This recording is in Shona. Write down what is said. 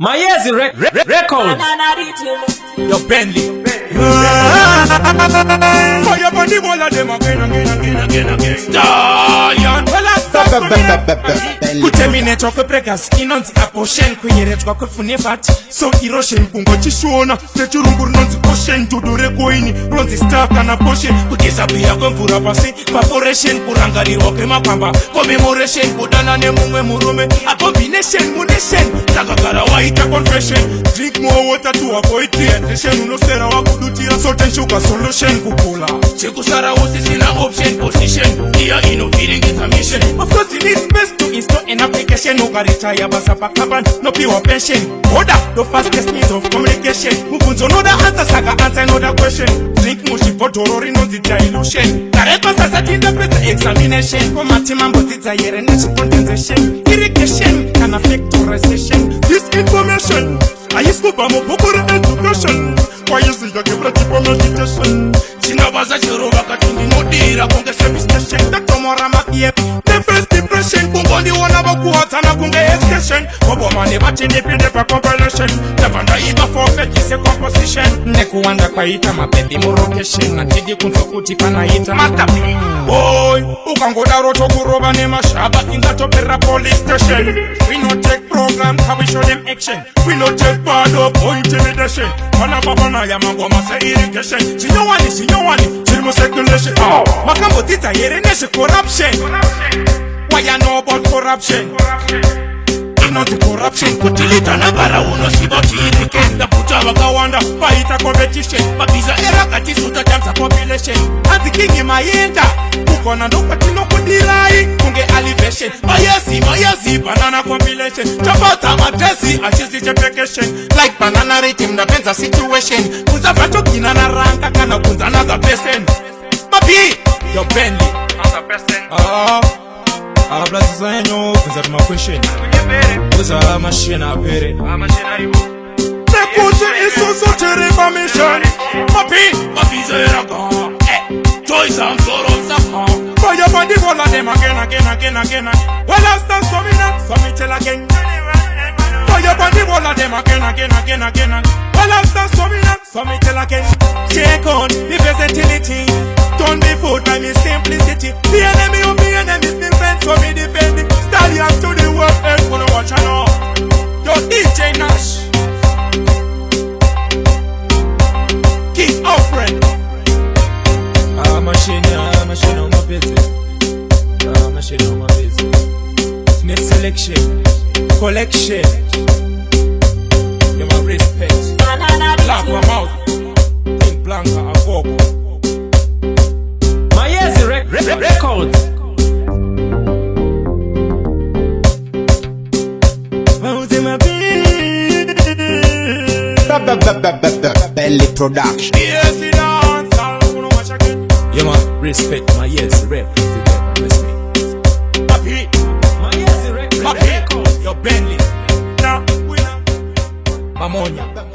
Mayezi Records. Your Bentley. For your body, all of them again. Stallion. Kuterminate pregas inonzi aposhen kuyeretwa kwefune fat so iroshen kungo chishona nechurungu rinonzi ocean tudure koini ronzi star kana poshen kudisappear kwemvura pasi vaporation kurangarirwa kwemapamba commemoration kudana nemumwe murume abomination munation takagara waita confession drink more water to avoid dehydration unosera wakudutira salt and sugar solution kukula chekusara usisina option position iya inoviringisa mission of course it is best to install an application ukaretire basa pakaban nopiwa pension order the fastest means of communication mubvunzo noda answer saka answer noda question drink muchibhodhoro rinonzi dilution karepa sasati ndapedza examination komati mambodzidza here nechicondensation irrigation kana factorization this information aiskupa mubhuku reeducation kwaisiya kepratipo meditation chinabasa chero vakati ndinodira kunge service station ndatomora maep the first impression kungondiona vakuwadzana kunge extension vobomane vatindipinde pacompilation ndabva ndaiva forfetise composition nekuwanda kwaita mabhebi murocation handidi kunzwa kuti panaita masterpiece boy ukangodaro tokurova nemashaba ingatoperera police station we not take program how we show them action we not take part of intimidation vana vavanaya mangoma seirrigation chinyowani chiri mucirculation makambodzidza here nezvecorruption why you know about corruption inoti corruption kutilita nagara unoziva tiirikenda kuta vakawanda paita competition mabhiza erakatisuta tamza population hanzi kingi mayenda kukona ndokwatinokudirai kunge elevation mayazi banana compilation topata madresi achizi chepekation like banana rhythm napenza situation kuzabva togina naranga kana kunza another person mapi your Bentley another person Bless Zanyo, visit my question. What's a machine up here? The question is so terrible mission. Papi, Zeragon. Toys and sorrows of home. For your body, all of them again. Well, I'll stand dominant, so me tell again. For your body, all of them again. Well, I'll stand dominant, so me tell again. Take on the versatility. Don't be fooled by me simplicity. The enemy of the enemy is still friends for me defending. Stallion to the world and gonna watch and all. Your DJ Nash King Alfred. Machine on my business. Machine on my business. Make selection, collection. You my respect. Black my mouth. King Blanca Agogo. Mayezi Records. Belly production. You must respect Mayezi Records. Mayezi Records. Your Bentley. Mamonya.